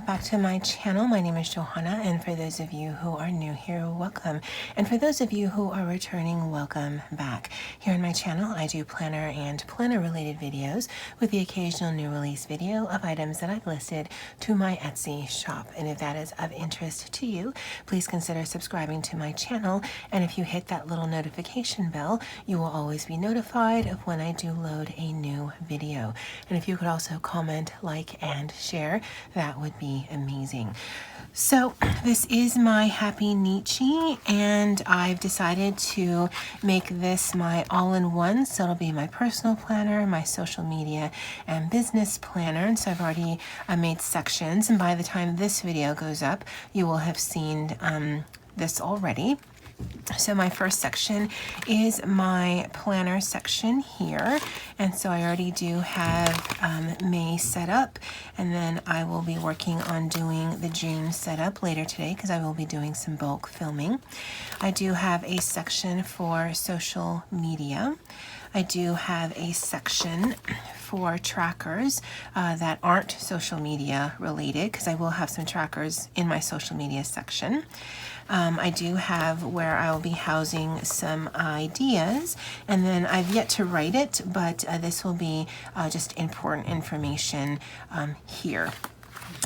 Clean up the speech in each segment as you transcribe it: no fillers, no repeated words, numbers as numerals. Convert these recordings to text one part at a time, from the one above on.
back to my channel. My name is Johanna, and for those of you who are new here, welcome. And for those of you who are returning, welcome back. Here on my channel, I do planner and planner related videos with the occasional new release video of items that I've listed to my Etsy shop. And if that is of interest to you, please consider subscribing to my channel. And if you hit that little notification bell, you will always be notified of when I do load a new video. And if you could also comment, like, and share, that would be amazing. So this is my HappyNichi, and I've decided to make this my all-in-one. So it'll be my personal planner, my social media, and business planner. And so I've already made sections, and by the time this video goes up, you will have seen this already. So my first section is my planner section here, and so I already do have May set up, and then I will be working on doing the June setup later today because I will be doing some bulk filming. I do have a section for social media. I do have a section for trackers that aren't social media related, because I will have some trackers in my social media section. I do have where I will be housing some ideas, and then I've yet to write it, but this will be just important information here.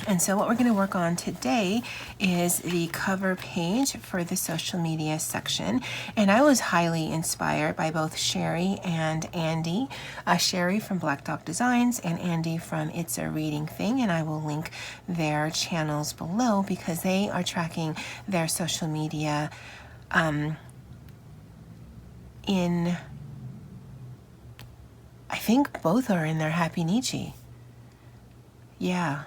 And so what we're going to work on today is the cover page for the social media section. And I was highly inspired by both Shary and Andie. Shary from Black Dog Designs and Andie from It's a Reading Thing. And I will link their channels below because they are tracking their social media I think both are in their HappyNichi. Yeah.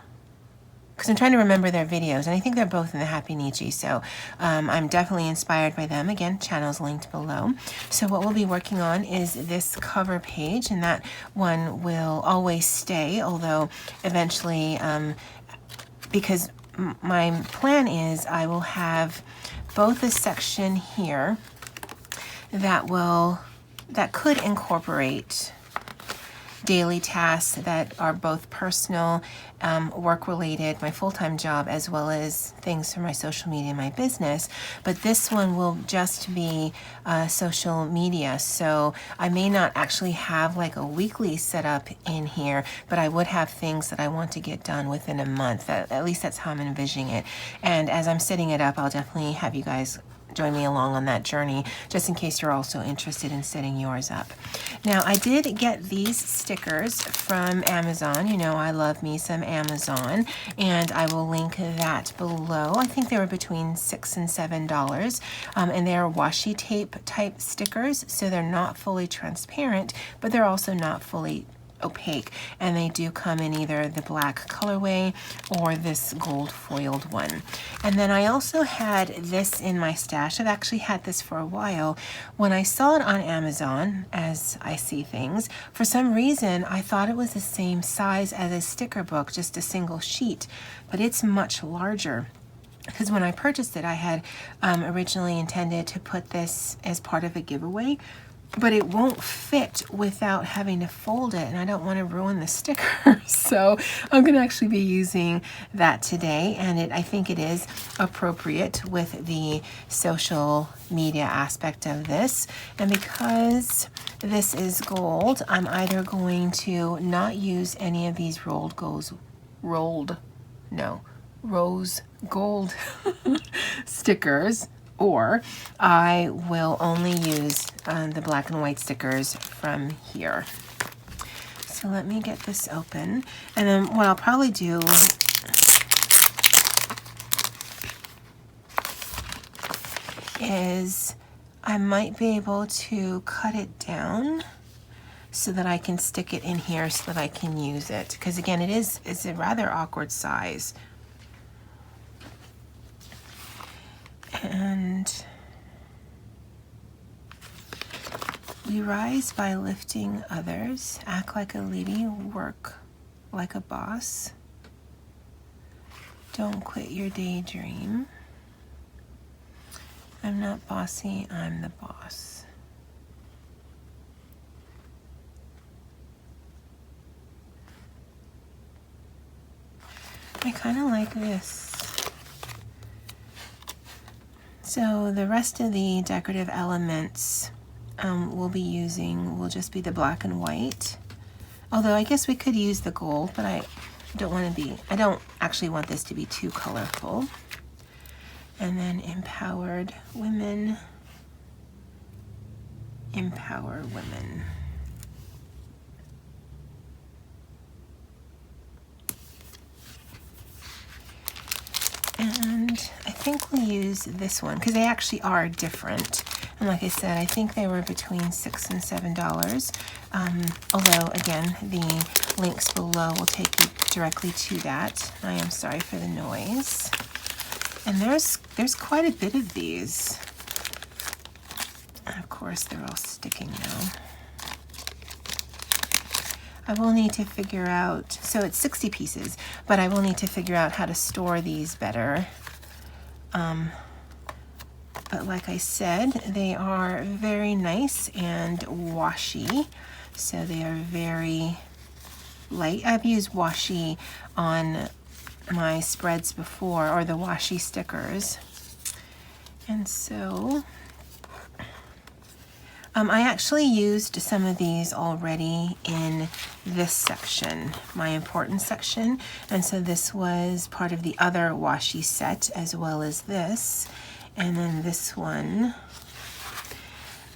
Because I'm trying to remember their videos, and I think they're both in the HappyNichi, so I'm definitely inspired by them. Again, channels linked below. So what we'll be working on is this cover page, and that one will always stay, although eventually, because my plan is I will have both a section here that could incorporate daily tasks that are both personal, work-related, my full-time job, as well as things for my social media and my business. But this one will just be social media. So I may not actually have like a weekly setup in here, but I would have things that I want to get done within a month. At least that's how I'm envisioning it. And as I'm setting it up, I'll definitely have you guys join me along on that journey, just in case you're also interested in setting yours up. Now, I did get these stickers from Amazon. You know, I love me some Amazon, and I will link that below. I think they were between $6 and $7, and they're washi tape type stickers, so they're not fully transparent, but they're also not fully opaque, and they do come in either the black colorway or this gold foiled one. And then I also had this in my stash. I've actually had this for a while. When I saw it on Amazon, as I see things, for some reason I thought it was the same size as a sticker book, just a single sheet, but it's much larger. Because when I purchased it, I had originally intended to put this as part of a giveaway, but it won't fit without having to fold it, and I don't want to ruin the sticker. So I'm going to actually be using that today, and I think it is appropriate with the social media aspect of this. And because this is gold, I'm either going to not use any of these rose gold stickers, or I will only use the black and white stickers from here. So let me get this open, and then what I'll probably do is I might be able to cut it down so that I can stick it in here so that I can use it, because again, it's a rather awkward size. And you rise by lifting others, act like a lady, work like a boss. Don't quit your daydream. I'm not bossy, I'm the boss. I kind of like this. So the rest of the decorative elements we'll be using will just be the black and white. Although I guess we could use the gold, but I don't actually want this to be too colorful. And then empowered women, empower women. And I think we'll use this one because they actually are different. And like I said, I think they were between $6 and $7. Although again, the links below will take you directly to that. I am sorry for the noise. And there's quite a bit of these. And of course, they're all sticking now. I will need to figure out, so it's 60 pieces, but I will need to figure out how to store these better. But like I said, they are very nice and washi. So they are very light. I've used washi on my spreads before, or the washi stickers. And so I actually used some of these already in this section, my importance section. And so this was part of the other washi set as well as this. And then this one,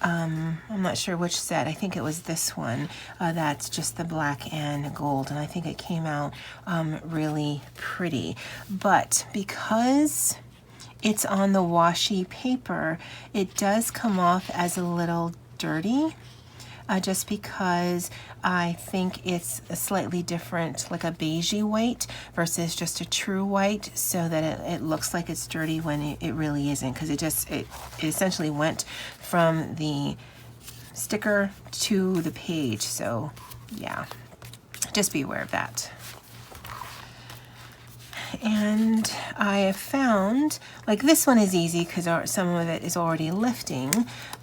I'm not sure which set, I think it was this one, that's just the black and gold, and I think it came out really pretty. But because it's on the washi paper, it does come off as a little dirty, just because I think it's a slightly different, like a beigey white versus just a true white, so that it looks like it's dirty when it really isn't, because it essentially went from the sticker to the page. So yeah, just be aware of that. And I have found, like this one is easy because some of it is already lifting,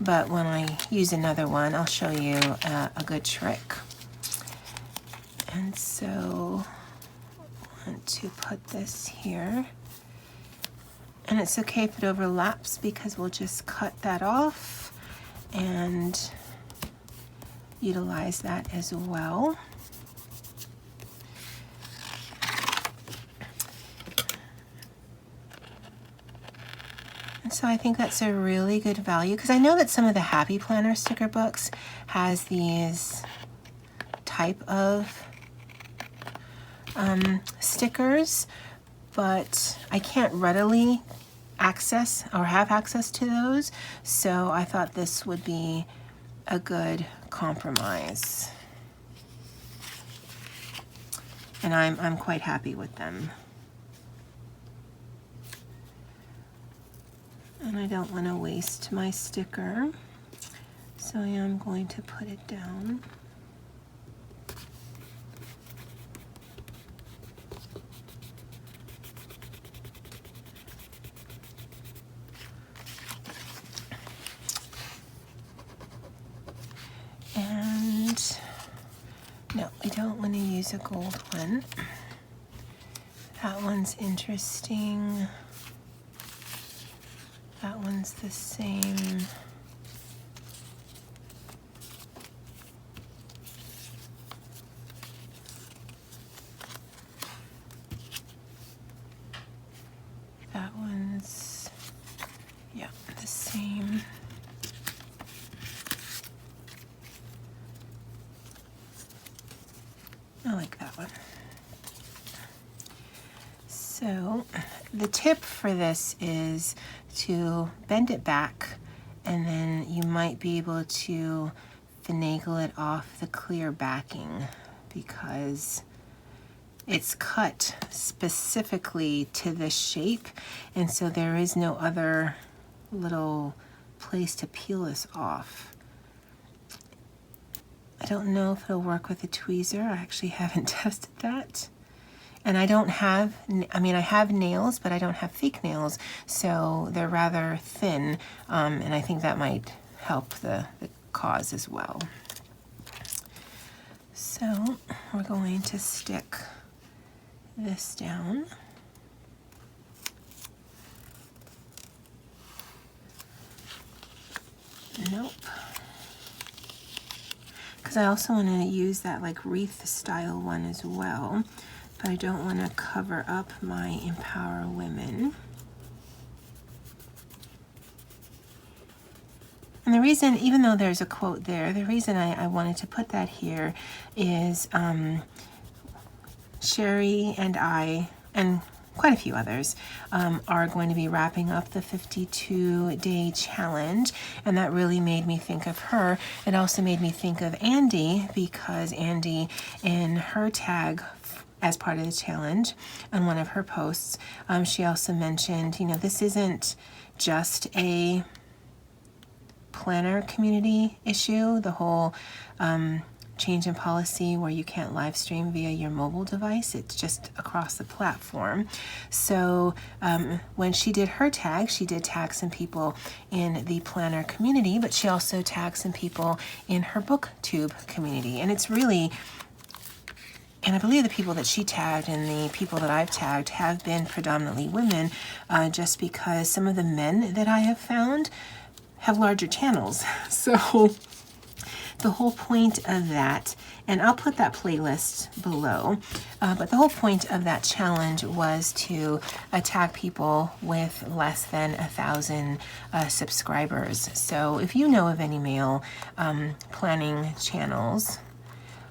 but when I use another one, I'll show you a good trick. And so I want to put this here. And it's okay if it overlaps because we'll just cut that off and utilize that as well. So I think that's a really good value, because I know that some of the Happy Planner sticker books has these type of stickers, but I can't readily access or have access to those. So I thought this would be a good compromise. And I'm quite happy with them. And I don't want to waste my sticker, so I am going to put it down. And no, we don't want to use a gold one. That one's interesting. That one's the same. That one's, yeah, the same. I like that one. So the tip for this is to bend it back, and then you might be able to finagle it off the clear backing, because it's cut specifically to this shape, and so there is no other little place to peel this off. I don't know if it'll work with a tweezer. I actually haven't tested that. And I don't have, I mean, I have nails, but I don't have fake nails, so they're rather thin, and I think that might help the cause as well. So we're going to stick this down. Nope. Because I also want to use that like wreath style one as well, but I don't want to cover up my Empower Women. And the reason, even though there's a quote there, the reason I wanted to put that here is Shary and I, and quite a few others, are going to be wrapping up the 52-day challenge, and that really made me think of her. It also made me think of Andie, because Andie, in her tag as part of the challenge, on one of her posts, she also mentioned, you know, this isn't just a planner community issue, the whole change in policy where you can't live stream via your mobile device. It's just across the platform. So when she did her tag, she did tag some people in the planner community, but she also tagged some people in her booktube community. And it's really, and I believe the people that she tagged and the people that I've tagged have been predominantly women, just because some of the men that I have found have larger channels. So the whole point of that, and I'll put that playlist below, but the whole point of that challenge was to tag people with less than 1,000 subscribers. So if you know of any male planning channels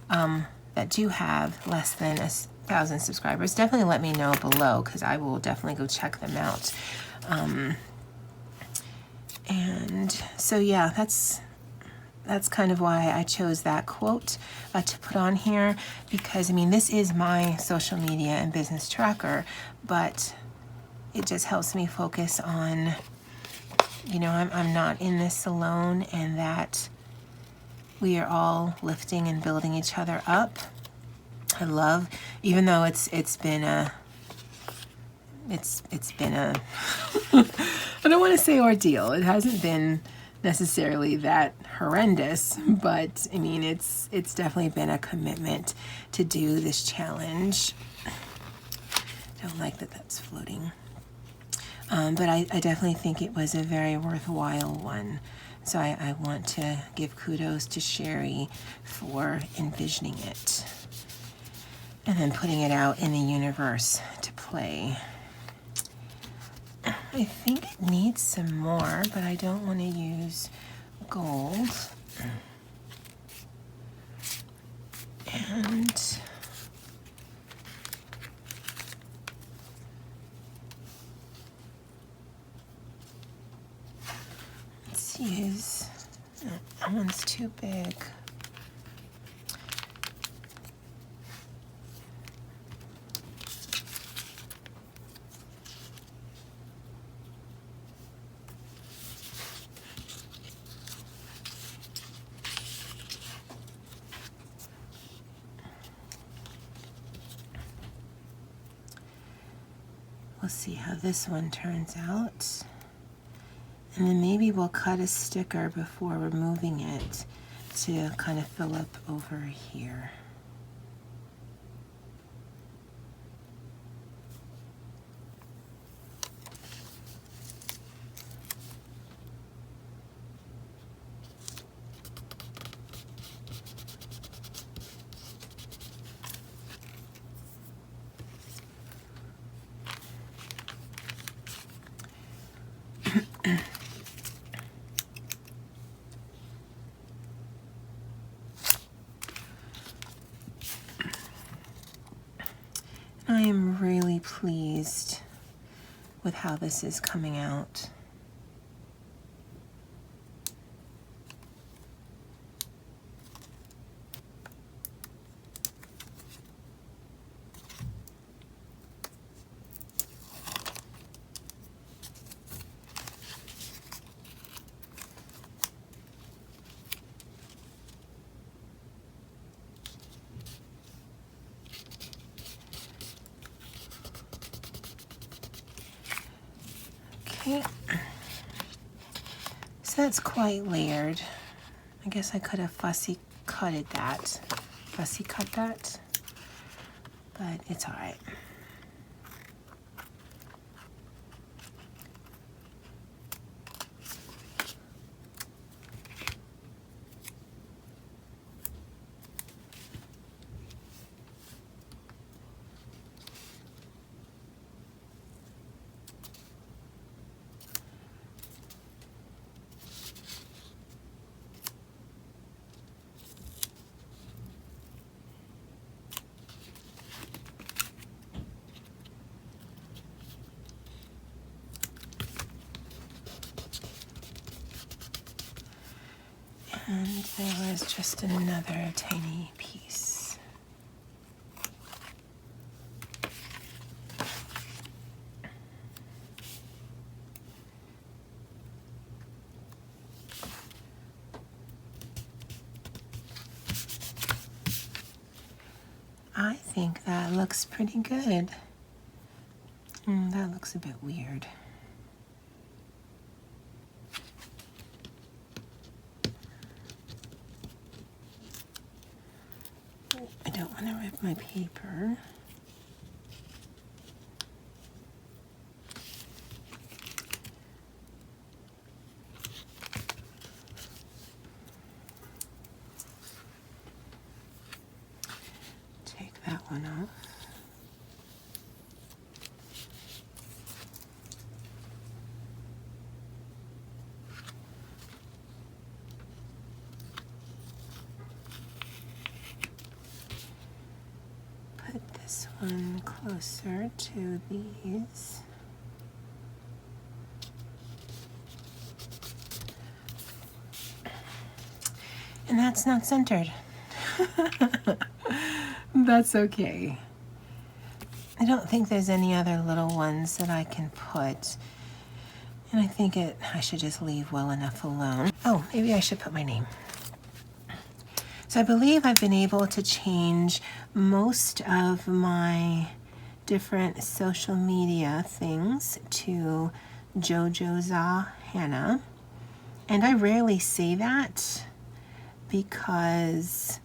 that do have less than 1,000 subscribers, definitely let me know below, because I will definitely go check them out. And so yeah, that's kind of why I chose that quote to put on here, because I mean, this is my social media and business tracker, but it just helps me focus on, you know, I'm not in this alone, and that we are all lifting and building each other up. I love, even though it's been a I don't want to say ordeal. It hasn't been necessarily that horrendous, but I mean, it's definitely been a commitment to do this challenge. Don't like that that's floating. But I definitely think it was a very worthwhile one. So I want to give kudos to Shary for envisioning it and then putting it out in the universe to play. I think it needs some more, but I don't want to use gold. And let's use, that one's too big. We'll see how this one turns out. And then maybe we'll cut a sticker before removing it to kind of fill up over here. I am really pleased with how this is coming out. Okay, so that's quite layered. I guess I could have fussy cut that, but it's all right. And there was just another tiny piece. I think that looks pretty good. That looks a bit weird. I don't want to rip my paper. Take that one off. Put this one closer to these. And that's not centered. That's okay. I don't think there's any other little ones that I can put. And I think I should just leave well enough alone. Oh, maybe I should put my name. So I believe I've been able to change most of my different social media things to JoJoza Hannah. And I rarely say that because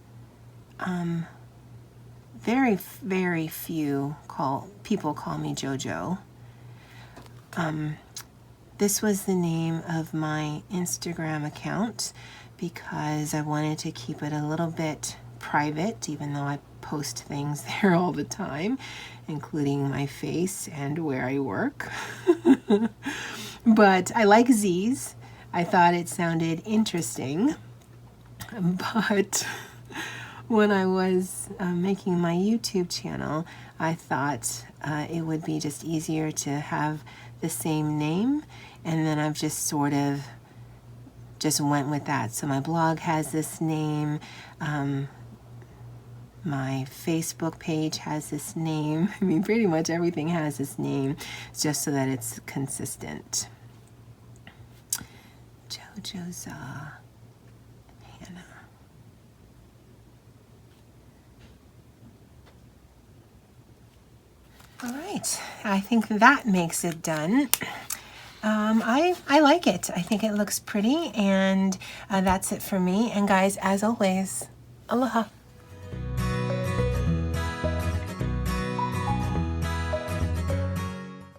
very, very few people call me JoJo. This was the name of my Instagram account because I wanted to keep it a little bit private, even though I post things there all the time, including my face and where I work. But I like Z's. I thought it sounded interesting. But when I was making my YouTube channel, I thought it would be just easier to have the same name, and then I've just sort of just went with that. So my blog has this name, my Facebook page has this name. I mean, pretty much everything has this name, just so that it's consistent. JoJoza Hannah. All right, I think that makes it done. I like it. I think it looks pretty, and that's it for me. And guys, as always, aloha.